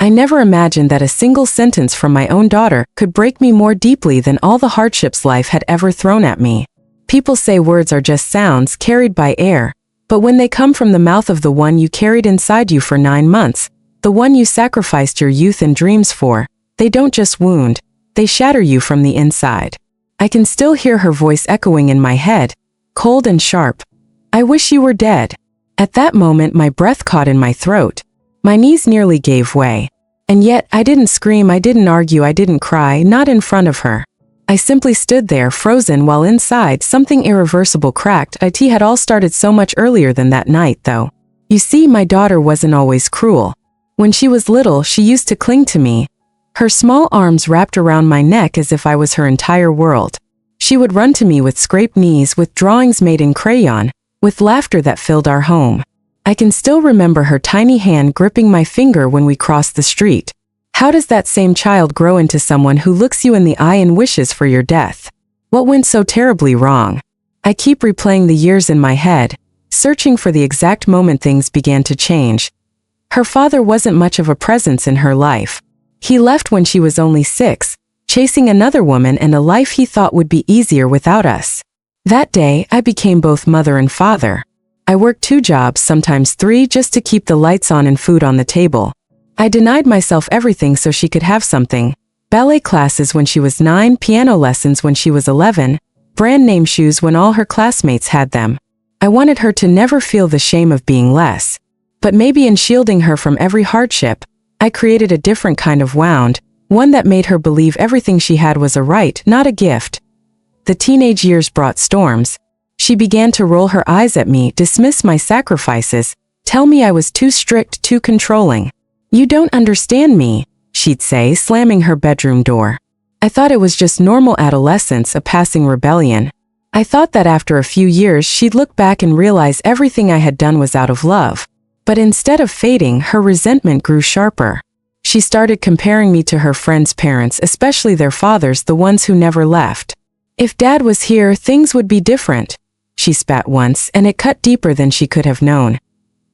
I never imagined that a single sentence from my own daughter could break me more deeply than all the hardships life had ever thrown at me. People say words are just sounds carried by air, but when they come from the mouth of the one you carried inside you for 9 months, the one you sacrificed your youth and dreams for, they don't just wound, they shatter you from the inside. I can still hear her voice echoing in my head, cold and sharp. I wish you were dead. At that moment my breath caught in my throat. My knees nearly gave way. And yet, I didn't scream, I didn't argue, I didn't cry, not in front of her. I simply stood there, frozen, while inside something irreversible cracked. It had all started so much earlier than that night, though. You see, my daughter wasn't always cruel. When she was little, she used to cling to me, her small arms wrapped around my neck as if I was her entire world. She would run to me with scraped knees, with drawings made in crayon, with laughter that filled our home. I can still remember her tiny hand gripping my finger when we crossed the street. How does that same child grow into someone who looks you in the eye and wishes for your death? What went so terribly wrong? I keep replaying the years in my head, searching for the exact moment things began to change. Her father wasn't much of a presence in her life. He left when she was only 6, chasing another woman and a life he thought would be easier without us. That day, I became both mother and father. I worked 2 jobs, sometimes 3, just to keep the lights on and food on the table. I denied myself everything so she could have something. Ballet classes when she was 9, piano lessons when she was 11, brand name shoes when all her classmates had them. I wanted her to never feel the shame of being less. But maybe in shielding her from every hardship, I created a different kind of wound, one that made her believe everything she had was a right, not a gift. The teenage years brought storms. She began to roll her eyes at me, dismiss my sacrifices, tell me I was too strict, too controlling. "You don't understand me," she'd say, slamming her bedroom door. I thought it was just normal adolescence, a passing rebellion. I thought that after a few years she'd look back and realize everything I had done was out of love. But instead of fading, her resentment grew sharper. She started comparing me to her friends' parents, especially their fathers, the ones who never left. "If Dad was here, things would be different," she spat once, and it cut deeper than she could have known.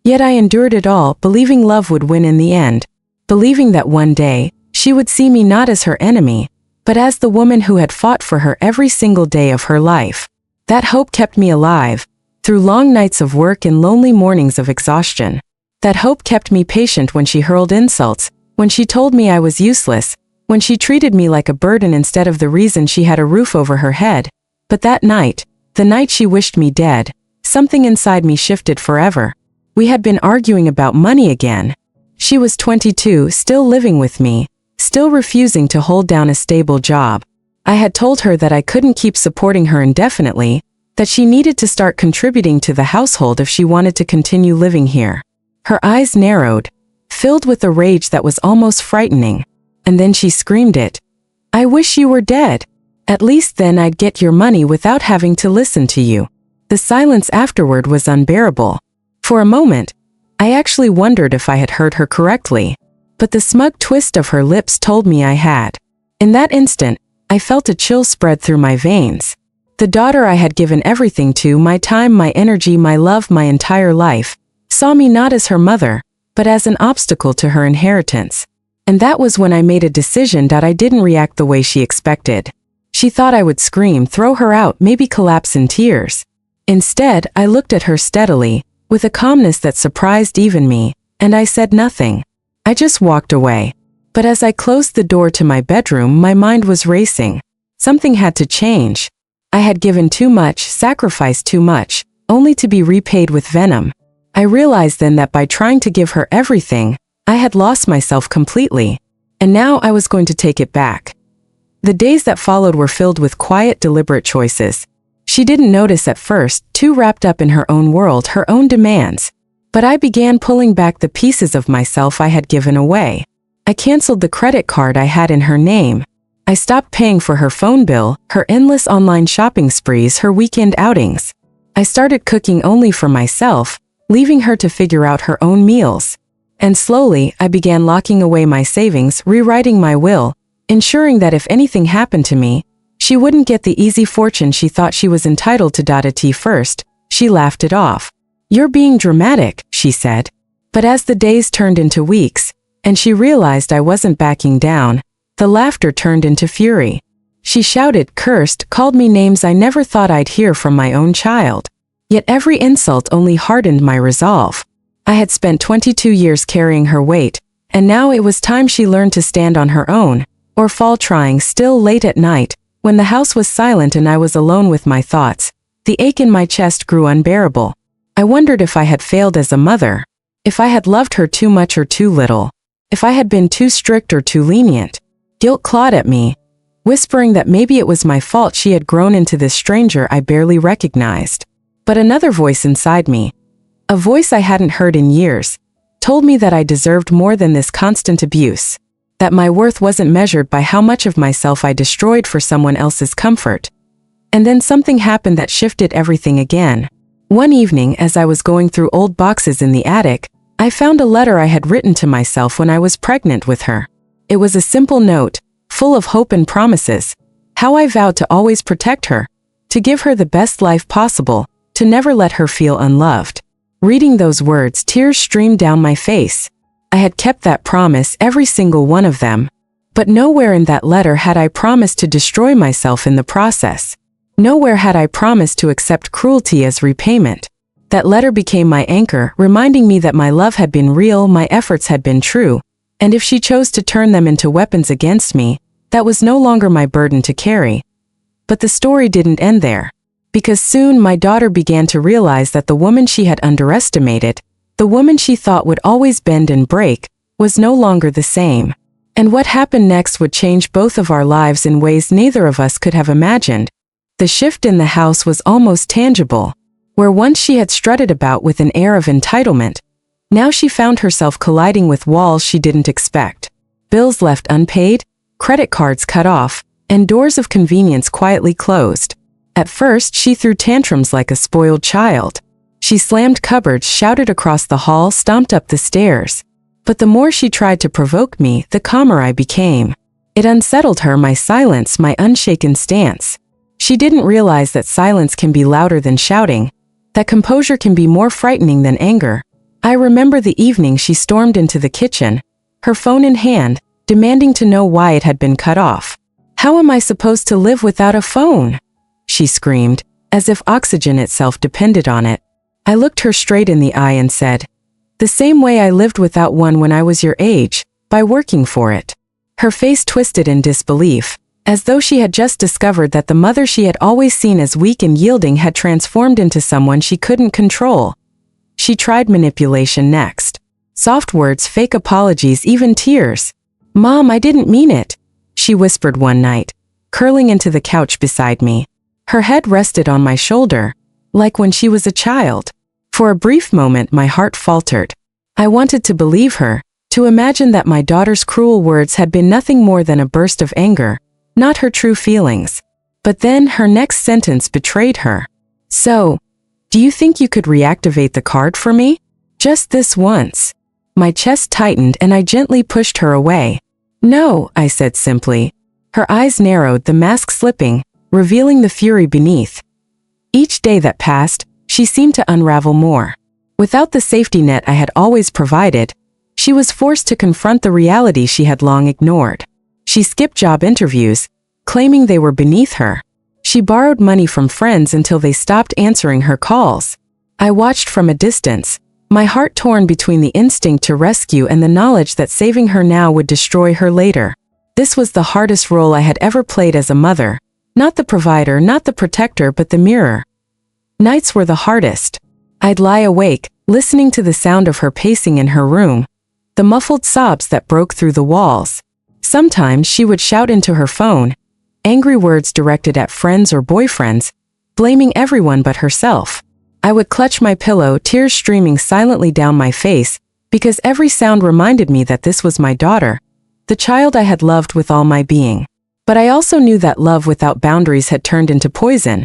Yet I endured it all, believing love would win in the end, believing that one day, she would see me not as her enemy, but as the woman who had fought for her every single day of her life. That hope kept me alive, through long nights of work and lonely mornings of exhaustion. That hope kept me patient when she hurled insults, when she told me I was useless, when she treated me like a burden instead of the reason she had a roof over her head. But that night, the night she wished me dead, something inside me shifted forever. We had been arguing about money again. She was 22, still living with me, still refusing to hold down a stable job. I had told her that I couldn't keep supporting her indefinitely, that she needed to start contributing to the household if she wanted to continue living here. Her eyes narrowed, filled with a rage that was almost frightening. And then she screamed it. "I wish you were dead. At least then I'd get your money without having to listen to you." The silence afterward was unbearable. For a moment, I actually wondered if I had heard her correctly, but the smug twist of her lips told me I had. In that instant, I felt a chill spread through my veins. The daughter I had given everything to, my time, my energy, my love, my entire life, saw me not as her mother, but as an obstacle to her inheritance. And that was when I made a decision that I didn't react the way she expected. She thought I would scream, throw her out, maybe collapse in tears. Instead, I looked at her steadily, with a calmness that surprised even me, and I said nothing. I just walked away. But as I closed the door to my bedroom, my mind was racing. Something had to change. I had given too much, sacrificed too much, only to be repaid with venom. I realized then that by trying to give her everything, I had lost myself completely. And now I was going to take it back. The days that followed were filled with quiet, deliberate choices. She didn't notice at first, too wrapped up in her own world, her own demands. But I began pulling back the pieces of myself I had given away. I canceled the credit card I had in her name. I stopped paying for her phone bill, her endless online shopping sprees, her weekend outings. I started cooking only for myself, leaving her to figure out her own meals. And slowly, I began locking away my savings, rewriting my will, ensuring that if anything happened to me, she wouldn't get the easy fortune she thought she was entitled to. At first, she laughed it off. "You're being dramatic," she said. But as the days turned into weeks, and she realized I wasn't backing down, the laughter turned into fury. She shouted, cursed, called me names I never thought I'd hear from my own child. Yet every insult only hardened my resolve. I had spent 22 years carrying her weight, and now it was time she learned to stand on her own, or fall trying. Still late at night, when the house was silent and I was alone with my thoughts, the ache in my chest grew unbearable. I wondered if I had failed as a mother, if I had loved her too much or too little, if I had been too strict or too lenient. Guilt clawed at me, whispering that maybe it was my fault she had grown into this stranger I barely recognized. But another voice inside me, a voice I hadn't heard in years, told me that I deserved more than this constant abuse, that my worth wasn't measured by how much of myself I destroyed for someone else's comfort. And then something happened that shifted everything again. One evening, as I was going through old boxes in the attic, I found a letter I had written to myself when I was pregnant with her. It was a simple note, full of hope and promises, how I vowed to always protect her, to give her the best life possible, to never let her feel unloved. Reading those words, tears streamed down my face. I had kept that promise, every single one of them. But nowhere in that letter had I promised to destroy myself in the process. Nowhere had I promised to accept cruelty as repayment. That letter became my anchor, reminding me that my love had been real, my efforts had been true, and if she chose to turn them into weapons against me, that was no longer my burden to carry. But the story didn't end there. Because soon my daughter began to realize that the woman she had underestimated, the woman she thought would always bend and break, was no longer the same. And what happened next would change both of our lives in ways neither of us could have imagined. The shift in the house was almost tangible. Where once she had strutted about with an air of entitlement, now she found herself colliding with walls she didn't expect. Bills left unpaid, credit cards cut off, and doors of convenience quietly closed. At first, she threw tantrums like a spoiled child. She slammed cupboards, shouted across the hall, stomped up the stairs. But the more she tried to provoke me, the calmer I became. It unsettled her, my silence, my unshaken stance. She didn't realize that silence can be louder than shouting, that composure can be more frightening than anger. I remember the evening she stormed into the kitchen, her phone in hand, demanding to know why it had been cut off. "How am I supposed to live without a phone?" she screamed, as if oxygen itself depended on it. I looked her straight in the eye and said, "The same way I lived without one when I was your age, by working for it." Her face twisted in disbelief, as though she had just discovered that the mother she had always seen as weak and yielding had transformed into someone she couldn't control. She tried manipulation next. Soft words, fake apologies, even tears. "Mom, I didn't mean it," she whispered one night, curling into the couch beside me. Her head rested on my shoulder, like when she was a child. For a brief moment my heart faltered. I wanted to believe her, to imagine that my daughter's cruel words had been nothing more than a burst of anger, not her true feelings. But then her next sentence betrayed her. "So, do you think you could reactivate the card for me? Just this once?" My chest tightened and I gently pushed her away. "No," I said simply. Her eyes narrowed, the mask slipping, revealing the fury beneath. Each day that passed, she seemed to unravel more. Without the safety net I had always provided, she was forced to confront the reality she had long ignored. She skipped job interviews, claiming they were beneath her. She borrowed money from friends until they stopped answering her calls. I watched from a distance, my heart torn between the instinct to rescue and the knowledge that saving her now would destroy her later. This was the hardest role I had ever played as a mother. Not the provider, not the protector, but the mirror. Nights were the hardest. I'd lie awake, listening to the sound of her pacing in her room, the muffled sobs that broke through the walls. Sometimes she would shout into her phone, angry words directed at friends or boyfriends, blaming everyone but herself. I would clutch my pillow, tears streaming silently down my face, because every sound reminded me that this was my daughter, the child I had loved with all my being. But I also knew that love without boundaries had turned into poison,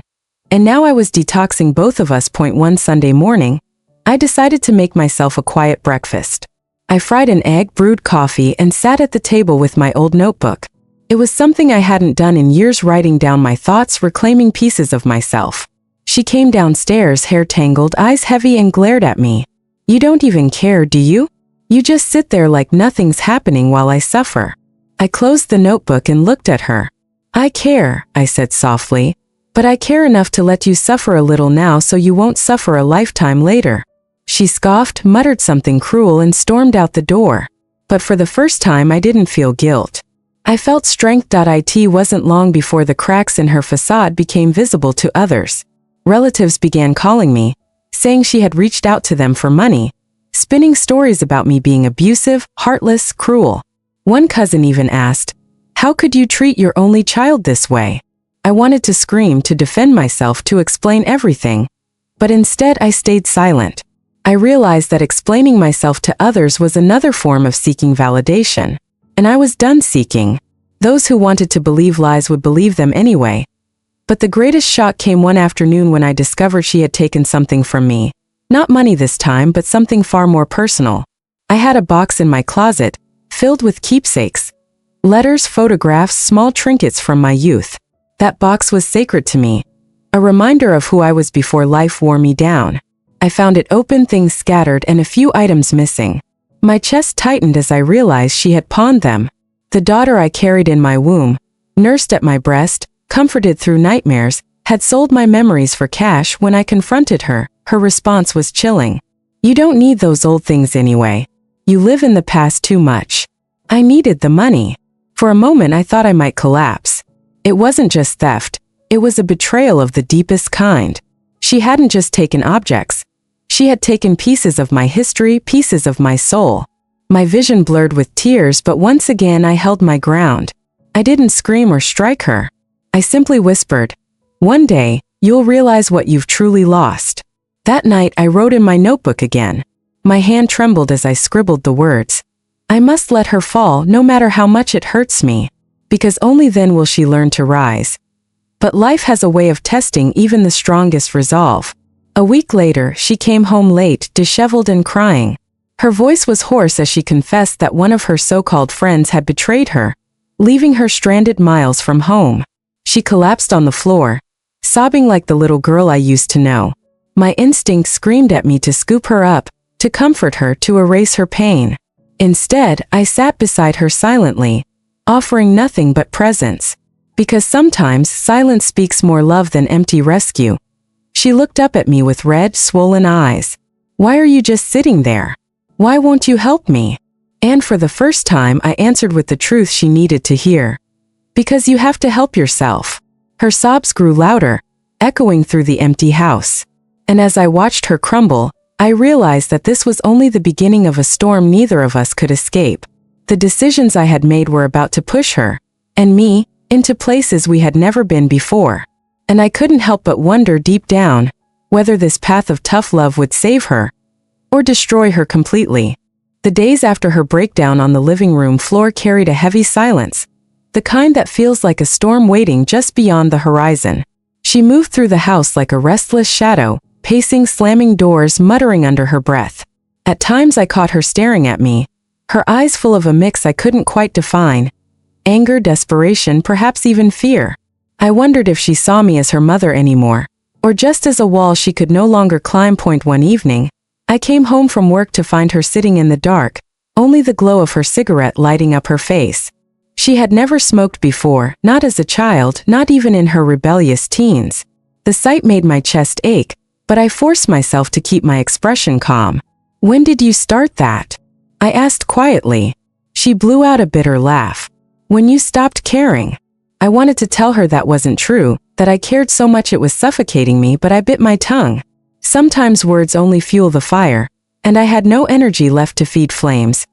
and now I was detoxing both of us. One Sunday morning, I decided to make myself a quiet breakfast. I fried an egg, brewed coffee, and sat at the table with my old notebook. It was something I hadn't done in years, writing down my thoughts, reclaiming pieces of myself. She came downstairs, hair tangled, eyes heavy, and glared at me. "You don't even care, do you?" You just sit there like nothing's happening while I suffer. I closed the notebook and looked at her. I care, I said softly, but I care enough to let you suffer a little now so you won't suffer a lifetime later. She scoffed, muttered something cruel and stormed out the door. But for the first time I didn't feel guilt. I felt strength. It wasn't long before the cracks in her facade became visible to others. Relatives began calling me, saying she had reached out to them for money, spinning stories about me being abusive, heartless, cruel. One cousin even asked, "How could you treat your only child this way?" I wanted to scream, to defend myself, to explain everything, but instead I stayed silent. I realized that explaining myself to others was another form of seeking validation, and I was done seeking. Those who wanted to believe lies would believe them anyway. But the greatest shock came one afternoon when I discovered she had taken something from me. Not money this time, but something far more personal. I had a box in my closet, filled with keepsakes. Letters, photographs, small trinkets from my youth. That box was sacred to me. A reminder of who I was before life wore me down. I found it open, things scattered, and a few items missing. My chest tightened as I realized she had pawned them. The daughter I carried in my womb, nursed at my breast, comforted through nightmares, had sold my memories for cash. When I confronted her, her response was chilling. "You don't need those old things anyway. You live in the past too much." I needed the money. For a moment I thought I might collapse. It wasn't just theft, it was a betrayal of the deepest kind. She hadn't just taken objects. She had taken pieces of my history, pieces of my soul. My vision blurred with tears, but once again I held my ground. I didn't scream or strike her. I simply whispered, "One day, you'll realize what you've truly lost." That night I wrote in my notebook again. My hand trembled as I scribbled the words. I must let her fall, no matter how much it hurts me, because only then will she learn to rise. But life has a way of testing even the strongest resolve. A week later, she came home late, disheveled and crying. Her voice was hoarse as she confessed that one of her so-called friends had betrayed her, leaving her stranded miles from home. She collapsed on the floor, sobbing like the little girl I used to know. My instinct screamed at me to scoop her up, to comfort her, to erase her pain. Instead, I sat beside her silently, offering nothing but presence. Because sometimes silence speaks more love than empty rescue. She looked up at me with red, swollen eyes. "Why are you just sitting there? Why won't you help me?" And for the first time I answered with the truth she needed to hear. "Because you have to help yourself." Her sobs grew louder, echoing through the empty house. And as I watched her crumble, I realized that this was only the beginning of a storm neither of us could escape. The decisions I had made were about to push her, and me, into places we had never been before. And I couldn't help but wonder deep down, whether this path of tough love would save her, or destroy her completely. The days after her breakdown on the living room floor carried a heavy silence, the kind that feels like a storm waiting just beyond the horizon. She moved through the house like a restless shadow, pacing, slamming doors, muttering under her breath. At times I caught her staring at me, her eyes full of a mix I couldn't quite define. Anger, desperation, perhaps even fear. I wondered if she saw me as her mother anymore, or just as a wall she could no longer climb. One evening, I came home from work to find her sitting in the dark, only the glow of her cigarette lighting up her face. She had never smoked before, not as a child, not even in her rebellious teens. The sight made my chest ache, but I forced myself to keep my expression calm. "When did you start that?" I asked quietly. She blew out a bitter laugh. "When you stopped caring." I wanted to tell her that wasn't true, that I cared so much it was suffocating me, but I bit my tongue. Sometimes words only fuel the fire, and I had no energy left to feed flames.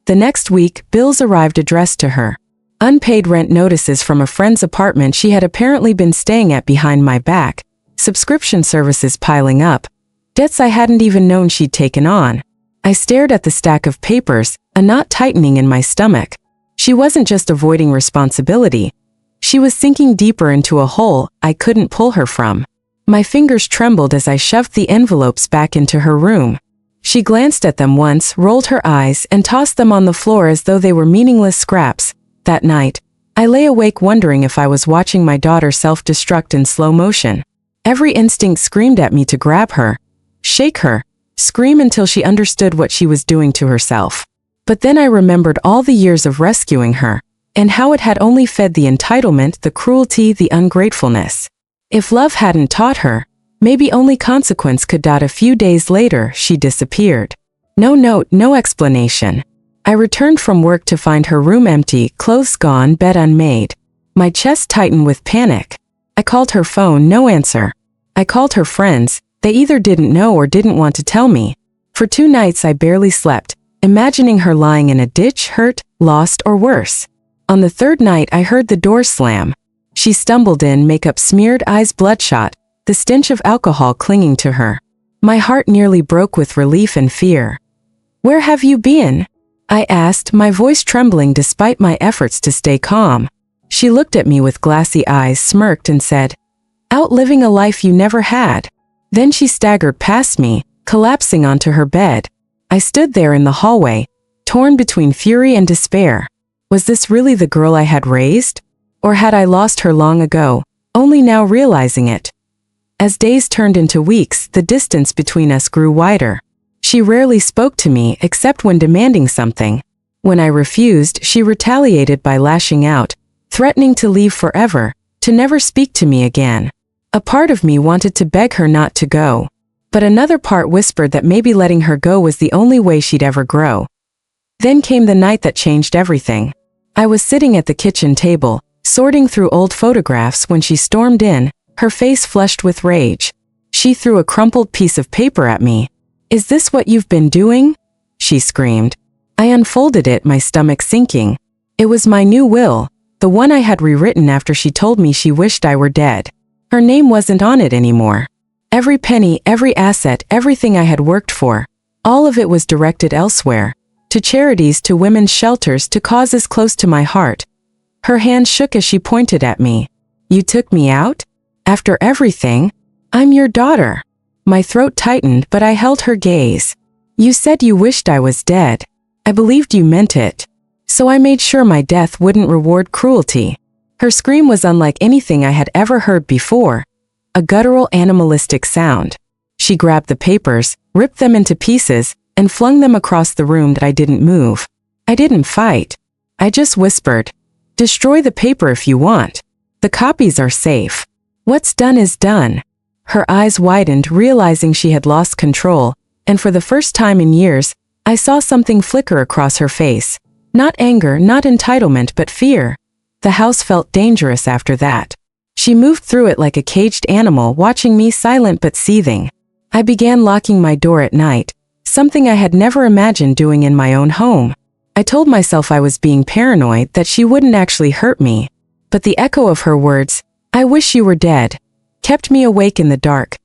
The next week, bills arrived addressed to her. Unpaid rent notices from a friend's apartment she had apparently been staying at behind my back, subscription services piling up, debts I hadn't even known she'd taken on. I stared at the stack of papers, a knot tightening in my stomach. She wasn't just avoiding responsibility. She was sinking deeper into a hole I couldn't pull her from. My fingers trembled as I shoved the envelopes back into her room. She glanced at them once, rolled her eyes, and tossed them on the floor as though they were meaningless scraps. That night, I lay awake wondering if I was watching my daughter self-destruct in slow motion. Every instinct screamed at me to grab her, shake her, scream until she understood what she was doing to herself. But then I remembered all the years of rescuing her, and how it had only fed the entitlement, the cruelty, the ungratefulness. If love hadn't taught her, maybe only consequence could. A few days later, she disappeared. No note, no explanation. I returned from work to find her room empty, clothes gone, bed unmade. My chest tightened with panic. I called her phone, no answer. I called her friends, they either didn't know or didn't want to tell me. For 2 nights I barely slept, imagining her lying in a ditch, hurt, lost, or worse. On the 3rd night I heard the door slam. She stumbled in, makeup smeared, eyes bloodshot, the stench of alcohol clinging to her. My heart nearly broke with relief and fear. "Where have you been?" I asked, my voice trembling despite my efforts to stay calm. She looked at me with glassy eyes, smirked, and said, "Out living a life you never had." Then she staggered past me, collapsing onto her bed. I stood there in the hallway, torn between fury and despair. Was this really the girl I had raised? Or had I lost her long ago, only now realizing it? As days turned into weeks, the distance between us grew wider. She rarely spoke to me except when demanding something. When I refused, she retaliated by lashing out, threatening to leave forever, to never speak to me again. A part of me wanted to beg her not to go, but another part whispered that maybe letting her go was the only way she'd ever grow. Then came the night that changed everything. I was sitting at the kitchen table, sorting through old photographs when she stormed in, her face flushed with rage. She threw a crumpled piece of paper at me. "Is this what you've been doing?" she screamed. I unfolded it, my stomach sinking. It was my new will, the one I had rewritten after she told me she wished I were dead. Her name wasn't on it anymore. Every penny, every asset, everything I had worked for, all of it was directed elsewhere. To charities, to women's shelters, to causes close to my heart. Her hand shook as she pointed at me. "You took me out? After everything? I'm your daughter." My throat tightened, but I held her gaze. "You said you wished I was dead. I believed you meant it. So I made sure my death wouldn't reward cruelty." Her scream was unlike anything I had ever heard before. A guttural, animalistic sound. She grabbed the papers, ripped them into pieces, and flung them across the room. That I didn't move. I didn't fight. I just whispered, "Destroy the paper if you want. The copies are safe. What's done is done." Her eyes widened, realizing she had lost control, and for the first time in years, I saw something flicker across her face. Not anger, not entitlement, but fear. The house felt dangerous after that. She moved through it like a caged animal, watching me, silent but seething. I began locking my door at night, something I had never imagined doing in my own home. I told myself I was being paranoid, that she wouldn't actually hurt me. But the echo of her words, "I wish you were dead," kept me awake in the dark.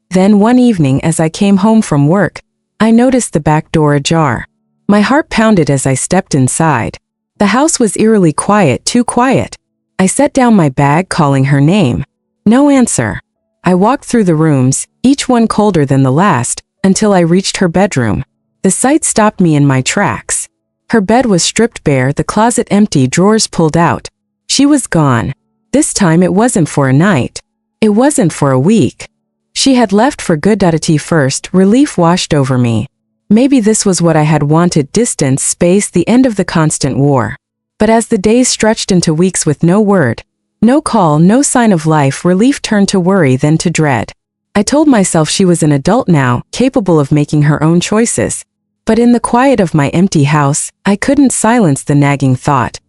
Then one evening as I came home from work, I noticed the back door ajar. My heart pounded as I stepped inside. The house was eerily quiet, too quiet. I set down my bag, calling her name. No answer. I walked through the rooms, each one colder than the last, until I reached her bedroom. The sight stopped me in my tracks. Her bed was stripped bare, the closet empty, drawers pulled out. She was gone. This time it wasn't for a night. It wasn't for a week. She had left for good. At first, relief washed over me. Maybe this was what I had wanted: distance, space, the end of the constant war. But as the days stretched into weeks with no word, no call, no sign of life, relief turned to worry, then to dread. I told myself she was an adult now, capable of making her own choices. But in the quiet of my empty house, I couldn't silence the nagging thought.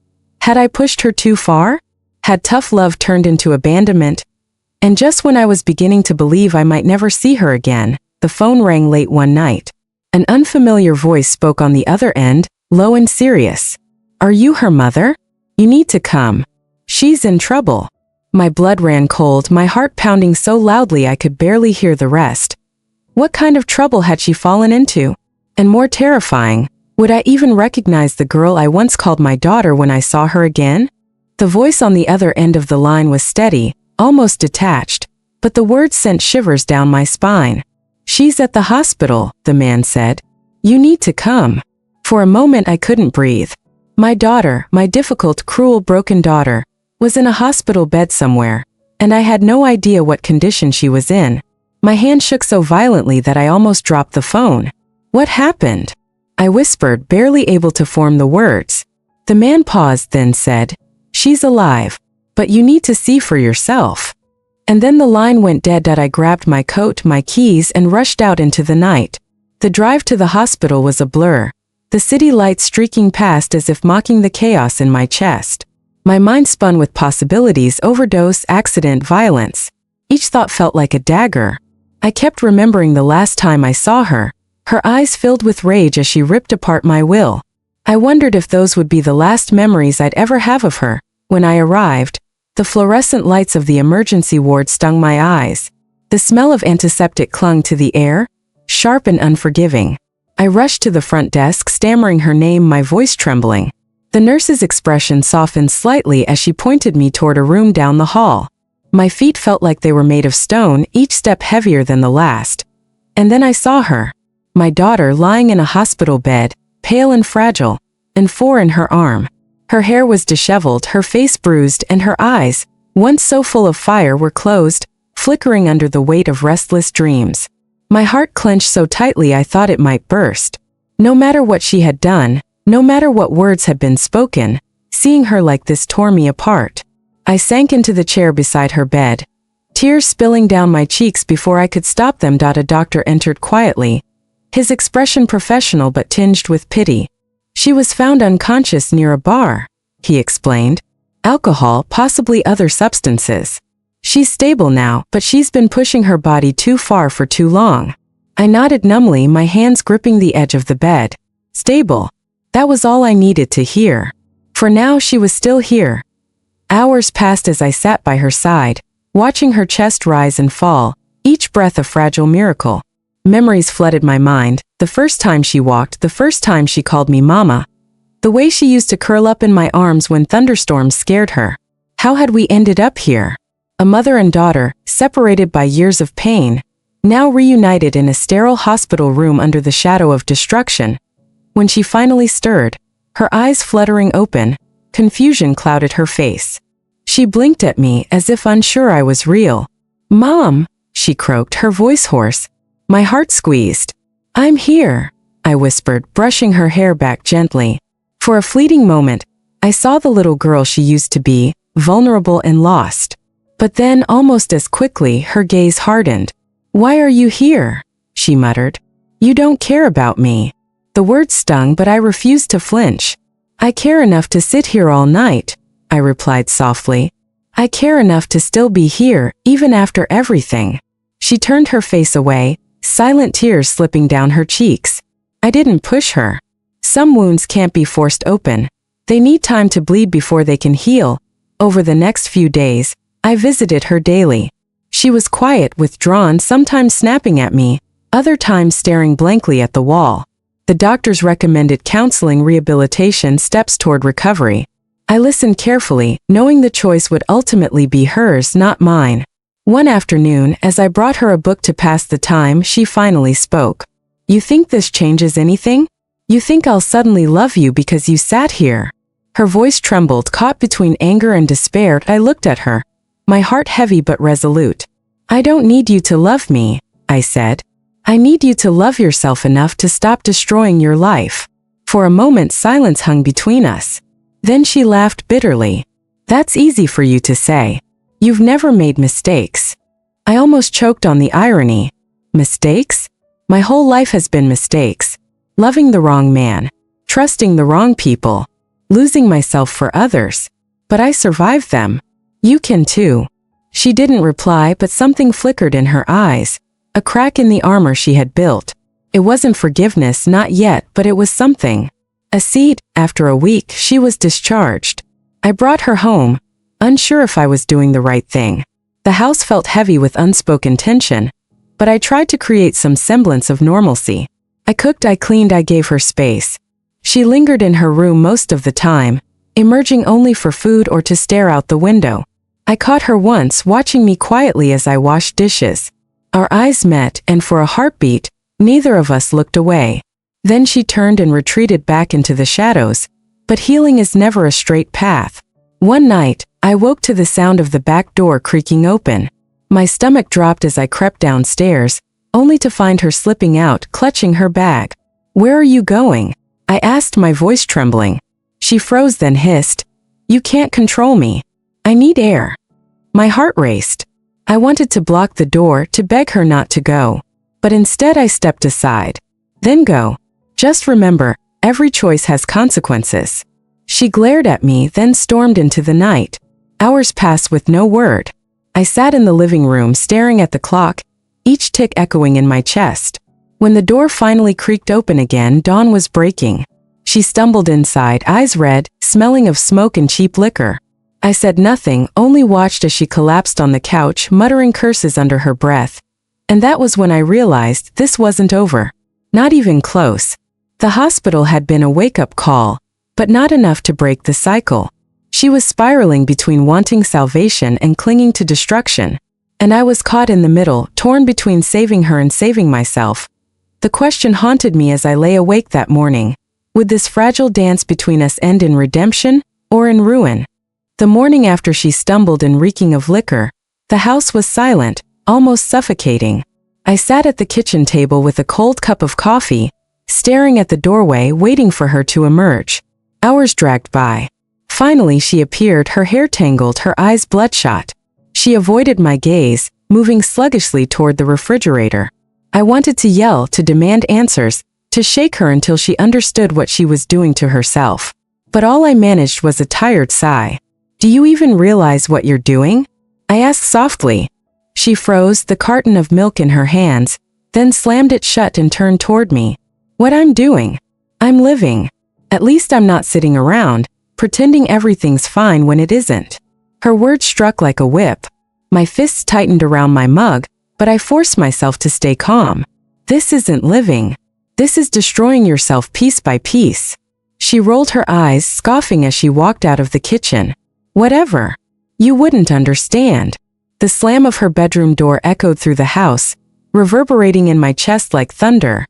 Had I pushed her too far? Had tough love turned into abandonment? And just when I was beginning to believe I might never see her again, the phone rang late one night. An unfamiliar voice spoke on the other end, low and serious. "Are you her mother? You need to come. She's in trouble." My blood ran cold, my heart pounding so loudly I could barely hear the rest. What kind of trouble had she fallen into? And more terrifying, would I even recognize the girl I once called my daughter when I saw her again? The voice on the other end of the line was steady, almost detached, but the words sent shivers down my spine. "She's at the hospital," the man said. "You need to come." For a moment I couldn't breathe. My daughter, my difficult, cruel, broken daughter, was in a hospital bed somewhere, and I had no idea what condition she was in. My hand shook so violently that I almost dropped the phone. "What happened?" I whispered, barely able to form the words. The man paused, then said, "She's alive, but you need to see for yourself." And then the line went dead. I grabbed my coat, my keys, and rushed out into the night. The drive to the hospital was a blur, the city lights streaking past as if mocking the chaos in my chest. My mind spun with possibilities: overdose, accident, violence. Each thought felt like a dagger. I kept remembering the last time I saw her, her eyes filled with rage as she ripped apart my will. I wondered if those would be the last memories I'd ever have of her. When I arrived, the fluorescent lights of the emergency ward stung my eyes. The smell of antiseptic clung to the air, sharp and unforgiving. I rushed to the front desk, stammering her name, my voice trembling. The nurse's expression softened slightly as she pointed me toward a room down the hall. My feet felt like they were made of stone, each step heavier than the last. And then I saw her, my daughter, lying in a hospital bed, pale and fragile, and 4 in her arm. Her hair was disheveled, her face bruised, and her eyes, once so full of fire, were closed, flickering under the weight of restless dreams. My heart clenched so tightly I thought it might burst. No matter what she had done, no matter what words had been spoken, seeing her like this tore me apart. I sank into the chair beside her bed, tears spilling down my cheeks before I could stop them. A doctor entered quietly, his expression professional but tinged with pity. "She was found unconscious near a bar," he explained. "Alcohol, possibly other substances. She's stable now, but she's been pushing her body too far for too long." I nodded numbly, my hands gripping the edge of the bed. Stable. That was all I needed to hear. For now she was still here. Hours passed as I sat by her side, watching her chest rise and fall, each breath a fragile miracle. Memories flooded my mind: the first time she walked, the first time she called me mama, the way she used to curl up in my arms when thunderstorms scared her. How had we ended up here? A mother and daughter, separated by years of pain, now reunited in a sterile hospital room under the shadow of destruction. When she finally stirred, her eyes fluttering open, confusion clouded her face. She blinked at me as if unsure I was real. "Mom," she croaked, her voice hoarse. My heart squeezed. "I'm here," I whispered, brushing her hair back gently. For a fleeting moment, I saw the little girl she used to be, vulnerable and lost. But then, almost as quickly, her gaze hardened. "Why are you here?" she muttered. "You don't care about me." The words stung, but I refused to flinch. "I care enough to sit here all night," I replied softly. "I care enough to still be here, even after everything." She turned her face away, silent tears slipping down her cheeks. I didn't push her. Some wounds can't be forced open. They need time to bleed before they can heal. Over the next few days, I visited her daily. She was quiet, withdrawn, sometimes snapping at me, other times staring blankly at the wall. The doctors recommended counseling, rehabilitation, steps toward recovery. I listened carefully, knowing the choice would ultimately be hers, not mine. One afternoon, as I brought her a book to pass the time, she finally spoke. "You think this changes anything? You think I'll suddenly love you because you sat here?" Her voice trembled, caught between anger and despair. I looked at her, my heart heavy but resolute. "I don't need you to love me," I said. "I need you to love yourself enough to stop destroying your life." For a moment, silence hung between us. Then she laughed bitterly. "That's easy for you to say. You've never made mistakes." I almost choked on the irony. Mistakes? My whole life has been mistakes. Loving the wrong man, trusting the wrong people, losing myself for others. But I survived them. You can too. She didn't reply, but something flickered in her eyes, a crack in the armor she had built. It wasn't forgiveness, not yet, but it was something. A seed. After a week, she was discharged. I brought her home, unsure if I was doing the right thing. The house felt heavy with unspoken tension, but I tried to create some semblance of normalcy. I cooked, I cleaned, I gave her space. She lingered in her room most of the time, emerging only for food or to stare out the window. I caught her once watching me quietly as I washed dishes. Our eyes met, and for a heartbeat, neither of us looked away. Then she turned and retreated back into the shadows. But healing is never a straight path. One night, I woke to the sound of the back door creaking open. My stomach dropped as I crept downstairs, only to find her slipping out, clutching her bag. "Where are you going?" I asked, my voice trembling. She froze, then hissed, "You can't control me. I need air." My heart raced. I wanted to block the door, to beg her not to go. But instead I stepped aside. "Then go. Just remember, every choice has consequences." She glared at me, then stormed into the night. Hours passed with no word. I sat in the living room staring at the clock, each tick echoing in my chest. When the door finally creaked open again, dawn was breaking. She stumbled inside, eyes red, smelling of smoke and cheap liquor. I said nothing, only watched as she collapsed on the couch, muttering curses under her breath. And that was when I realized this wasn't over. Not even close. The hospital had been a wake-up call, but not enough to break the cycle. She was spiraling between wanting salvation and clinging to destruction. And I was caught in the middle, torn between saving her and saving myself. The question haunted me as I lay awake that morning. Would this fragile dance between us end in redemption or in ruin? The morning after she stumbled and reeking of liquor, the house was silent, almost suffocating. I sat at the kitchen table with a cold cup of coffee, staring at the doorway, waiting for her to emerge. Hours dragged by. Finally she appeared, her hair tangled, her eyes bloodshot. She avoided my gaze, moving sluggishly toward the refrigerator. I wanted to yell, to demand answers, to shake her until she understood what she was doing to herself. But all I managed was a tired sigh. "Do you even realize what you're doing?" I asked softly. She froze, the carton of milk in her hands, then slammed it shut and turned toward me. "What I'm doing? I'm living. At least I'm not sitting around, pretending everything's fine when it isn't." Her words struck like a whip. My fists tightened around my mug, but I forced myself to stay calm. "This isn't living. This is destroying yourself piece by piece." She rolled her eyes, scoffing as she walked out of the kitchen. "Whatever. You wouldn't understand." The slam of her bedroom door echoed through the house, reverberating in my chest like thunder.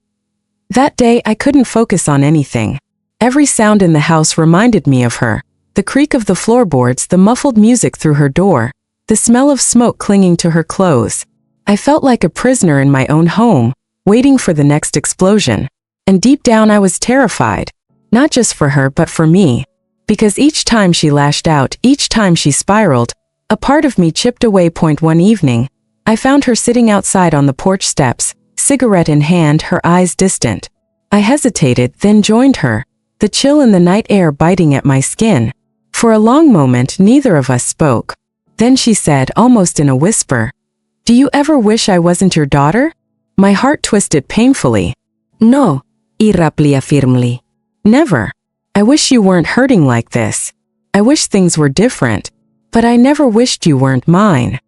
That day I couldn't focus on anything. Every sound in the house reminded me of her. The creak of the floorboards, the muffled music through her door, the smell of smoke clinging to her clothes. I felt like a prisoner in my own home, waiting for the next explosion. And deep down I was terrified. Not just for her but for me. Because each time she lashed out, each time she spiraled, a part of me chipped away. One evening, I found her sitting outside on the porch steps, cigarette in hand, her eyes distant. I hesitated, then joined her, the chill in the night air biting at my skin. For a long moment neither of us spoke. Then she said, almost in a whisper, "Do you ever wish I wasn't your daughter?" My heart twisted painfully. "No," I replied firmly. "Never. I wish you weren't hurting like this. I wish things were different. But I never wished you weren't mine."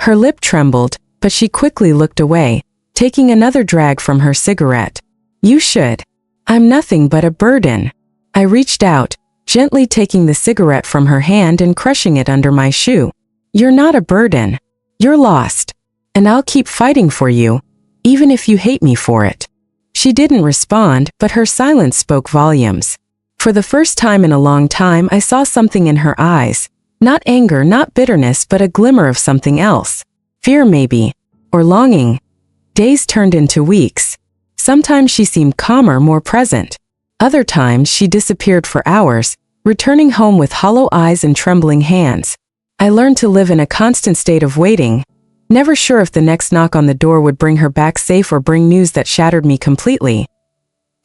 Her lip trembled, but she quickly looked away, taking another drag from her cigarette. "You should. I'm nothing but a burden." I reached out, gently taking the cigarette from her hand and crushing it under my shoe. "You're not a burden. You're lost. And I'll keep fighting for you, even if you hate me for it." She didn't respond, but her silence spoke volumes. For the first time in a long time I saw something in her eyes. Not anger, not bitterness, but a glimmer of something else. Fear maybe. Or longing. Days turned into weeks. Sometimes she seemed calmer, more present. Other times she disappeared for hours, returning home with hollow eyes and trembling hands. I learned to live in a constant state of waiting, never sure if the next knock on the door would bring her back safe or bring news that shattered me completely.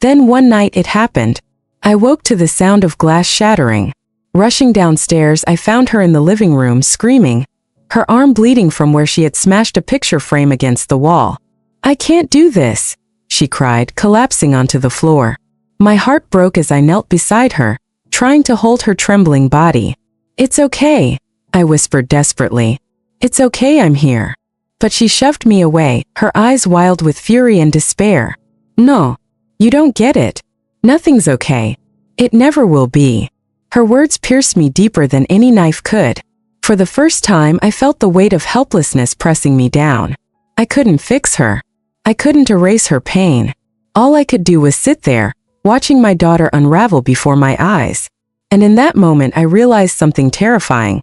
Then one night it happened. I woke to the sound of glass shattering. Rushing downstairs, I found her in the living room, screaming, her arm bleeding from where she had smashed a picture frame against the wall. "I can't do this," she cried, collapsing onto the floor. My heart broke as I knelt beside her, trying to hold her trembling body. "It's okay," I whispered desperately. "It's okay, I'm here." But she shoved me away, her eyes wild with fury and despair. "No, you don't get it. Nothing's okay. It never will be." Her words pierced me deeper than any knife could. For the first time I felt the weight of helplessness pressing me down. I couldn't fix her. I couldn't erase her pain. All I could do was sit there, watching my daughter unravel before my eyes. And in that moment I realized something terrifying.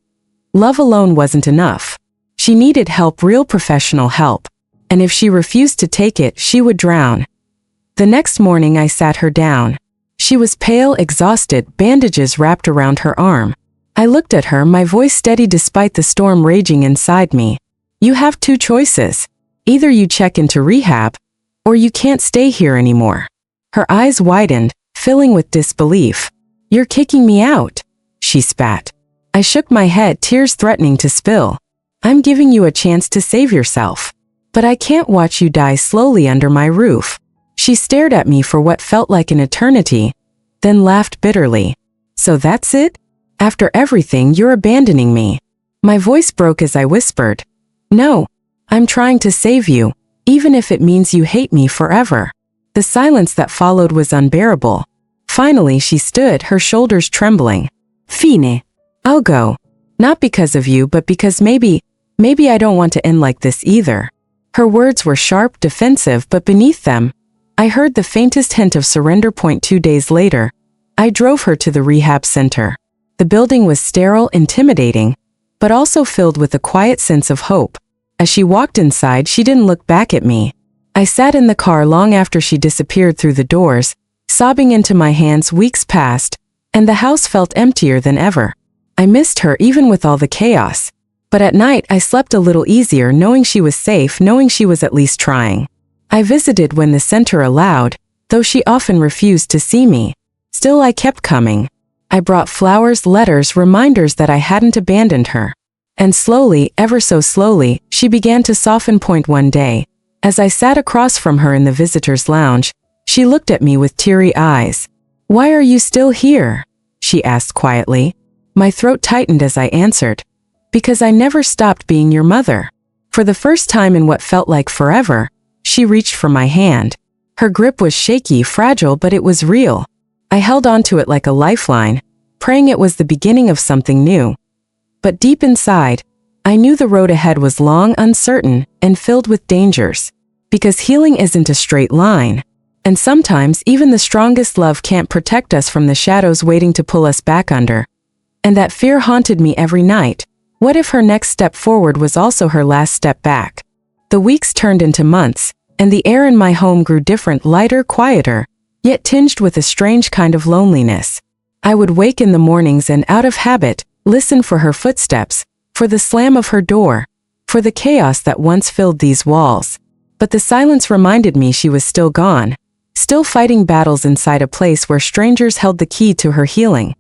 Love alone wasn't enough. She needed help, real professional help. And if she refused to take it, she would drown. The next morning I sat her down. She was pale, exhausted, bandages wrapped around her arm. I looked at her, my voice steady despite the storm raging inside me. You have two choices. Either you check into rehab, or you can't stay here anymore. Her eyes widened, filling with disbelief. You're kicking me out, she spat. I shook my head, tears threatening to spill. I'm giving you a chance to save yourself. But I can't watch you die slowly under my roof. She stared at me for what felt like an eternity, then laughed bitterly. So that's it? After everything, you're abandoning me. My voice broke as I whispered. No, I'm trying to save you, even if it means you hate me forever. The silence that followed was unbearable. Finally, she stood, her shoulders trembling. Fine. I'll go. Not because of you, but because maybe I don't want to end like this either. Her words were sharp, defensive, but beneath them, I heard the faintest hint of surrender. 2 days later, I drove her to the rehab center. The building was sterile, intimidating, but also filled with a quiet sense of hope. As she walked inside, she didn't look back at me. I sat in the car long after she disappeared through the doors, sobbing into my hands. Weeks passed, and the house felt emptier than ever. I missed her even with all the chaos. But at night I slept a little easier knowing she was safe, knowing she was at least trying. I visited when the center allowed, though she often refused to see me. Still I kept coming. I brought flowers, letters, reminders that I hadn't abandoned her. And slowly, ever so slowly, she began to soften. One day, as I sat across from her in the visitor's lounge, she looked at me with teary eyes. Why are you still here? She asked quietly. My throat tightened as I answered. Because I never stopped being your mother. For the first time in what felt like forever, she reached for my hand. Her grip was shaky, fragile, but it was real. I held onto it like a lifeline, praying it was the beginning of something new. But deep inside, I knew the road ahead was long, uncertain, and filled with dangers. Because healing isn't a straight line. And sometimes even the strongest love can't protect us from the shadows waiting to pull us back under. And that fear haunted me every night. What if her next step forward was also her last step back? The weeks turned into months, and the air in my home grew different, lighter, quieter, yet tinged with a strange kind of loneliness. I would wake in the mornings and, out of habit, listen for her footsteps, for the slam of her door, for the chaos that once filled these walls. But the silence reminded me she was still gone, still fighting battles inside a place where strangers held the key to her healing.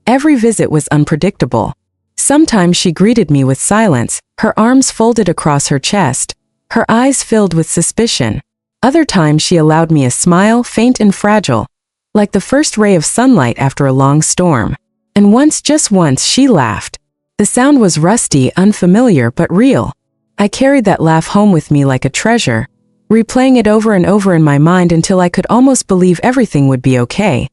Every visit was unpredictable. Sometimes she greeted me with silence, her arms folded across her chest, her eyes filled with suspicion. Other times she allowed me a smile, faint and fragile, like the first ray of sunlight after a long storm. And once, just once, she laughed. The sound was rusty, unfamiliar, but real. I carried that laugh home with me like a treasure, replaying it over and over in my mind until I could almost believe everything would be okay.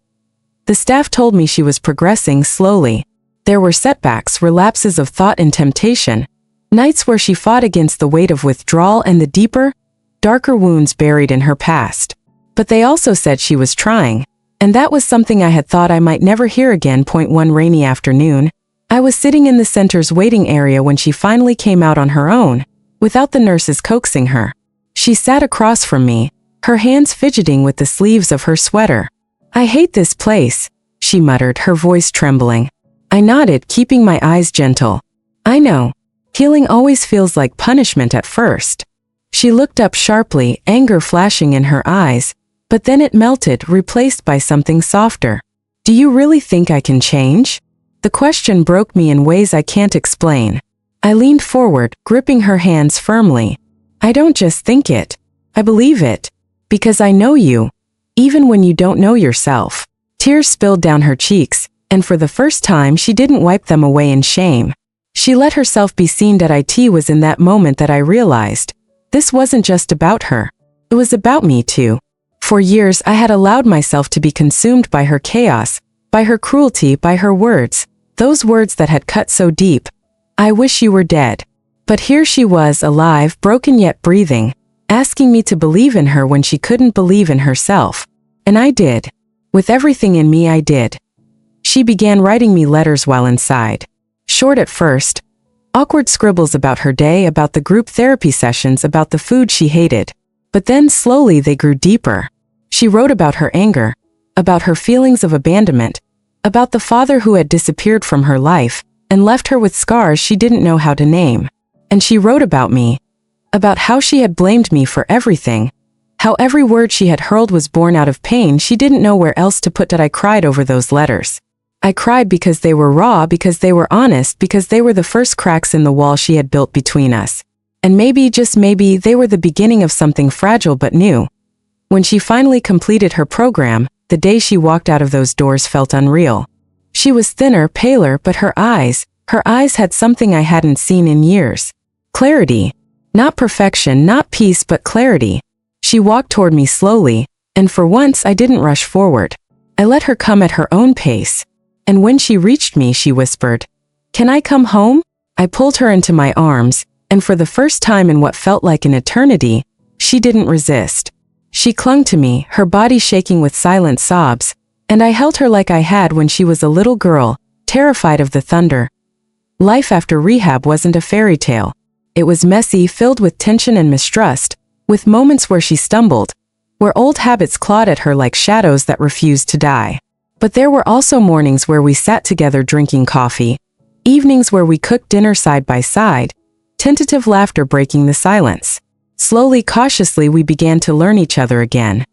The staff told me she was progressing slowly. There were setbacks, relapses of thought and temptation, nights where she fought against the weight of withdrawal and the deeper, darker wounds buried in her past. But they also said she was trying, and that was something I had thought I might never hear again. One rainy afternoon, I was sitting in the center's waiting area when she finally came out on her own, without the nurses coaxing her. She sat across from me, her hands fidgeting with the sleeves of her sweater. I hate this place, she muttered, her voice trembling. I nodded, keeping my eyes gentle. I know. Healing always feels like punishment at first. She looked up sharply, anger flashing in her eyes, but then it melted, replaced by something softer. Do you really think I can change? The question broke me in ways I can't explain. I leaned forward, gripping her hands firmly. I don't just think it. I believe it. Because I know you, even when you don't know yourself. Tears spilled down her cheeks, and for the first time she didn't wipe them away in shame. She let herself be seen. It was in that moment that I realized this wasn't just about her. It was about me too. For years I had allowed myself to be consumed by her chaos, by her cruelty, by her words, those words that had cut so deep. I wish you were dead. But here she was, alive, broken yet breathing, asking me to believe in her when she couldn't believe in herself. And I did. With everything in me, I did. She began writing me letters while inside. Short at first, Awkward scribbles about her day, about the group therapy sessions, about the food she hated. But then slowly they grew deeper. She wrote about her anger, about her feelings of abandonment, about the father who had disappeared from her life and left her with scars she didn't know how to name. And she wrote about me, about how she had blamed me for everything, how every word she had hurled was born out of pain she didn't know where else to put it. I cried over those letters. I cried because they were raw, because they were honest, because they were the first cracks in the wall she had built between us. And maybe, just maybe, they were the beginning of something fragile but new. When she finally completed her program, the day she walked out of those doors felt unreal. She was thinner, paler, but her eyes had something I hadn't seen in years. Clarity. Not perfection, not peace, but clarity. She walked toward me slowly, and for once I didn't rush forward. I let her come at her own pace. And when she reached me, she whispered, "Can I come home?" I pulled her into my arms, and for the first time in what felt like an eternity, she didn't resist. She clung to me, her body shaking with silent sobs, and I held her like I had when she was a little girl, terrified of the thunder. Life after rehab wasn't a fairy tale. It was messy, filled with tension and mistrust, with moments where she stumbled, where old habits clawed at her like shadows that refused to die. But there were also mornings where we sat together drinking coffee, evenings where we cooked dinner side by side, tentative laughter breaking the silence. Slowly, cautiously, we began to learn each other again.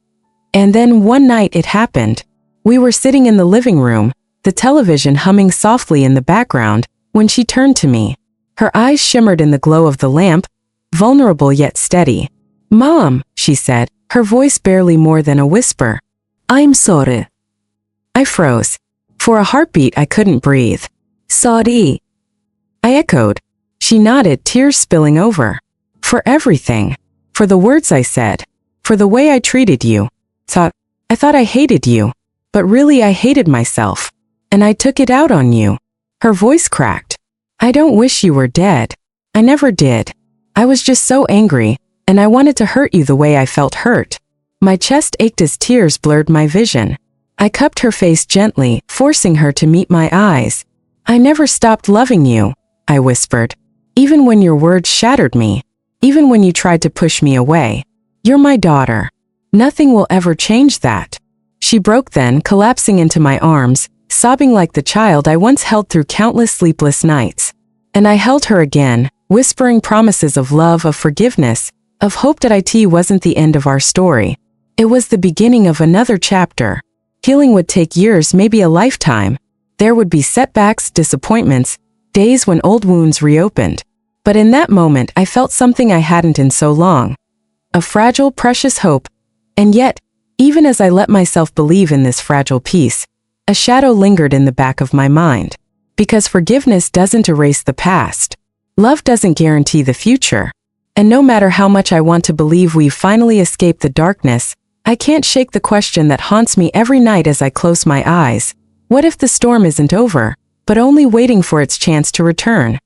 And then one night it happened. We were sitting in the living room, the television humming softly in the background, when she turned to me. Her eyes shimmered in the glow of the lamp, vulnerable yet steady. "Mom," she said, her voice barely more than a whisper. "I'm sorry." I froze. For a heartbeat I couldn't breathe. "Sorry," I echoed. She nodded, tears spilling over. "For everything. For the words I said. For the way I treated you. I thought I hated you. But really I hated myself. And I took it out on you." Her voice cracked. "I don't wish you were dead. I never did. I was just so angry, and I wanted to hurt you the way I felt hurt." My chest ached as tears blurred my vision. I cupped her face gently, forcing her to meet my eyes. "I never stopped loving you," I whispered. "Even when your words shattered me. Even when you tried to push me away. You're my daughter. Nothing will ever change that." She broke then, collapsing into my arms, sobbing like the child I once held through countless sleepless nights. And I held her again, whispering promises of love, of forgiveness, of hope that it wasn't the end of our story. It was the beginning of another chapter. Healing would take years, maybe a lifetime. There would be setbacks, disappointments, days when old wounds reopened. But in that moment I felt something I hadn't in so long. A fragile, precious hope. And yet, even as I let myself believe in this fragile peace, a shadow lingered in the back of my mind. Because forgiveness doesn't erase the past. Love doesn't guarantee the future. And no matter how much I want to believe we've finally escaped the darkness, I can't shake the question that haunts me every night as I close my eyes. What if the storm isn't over, but only waiting for its chance to return?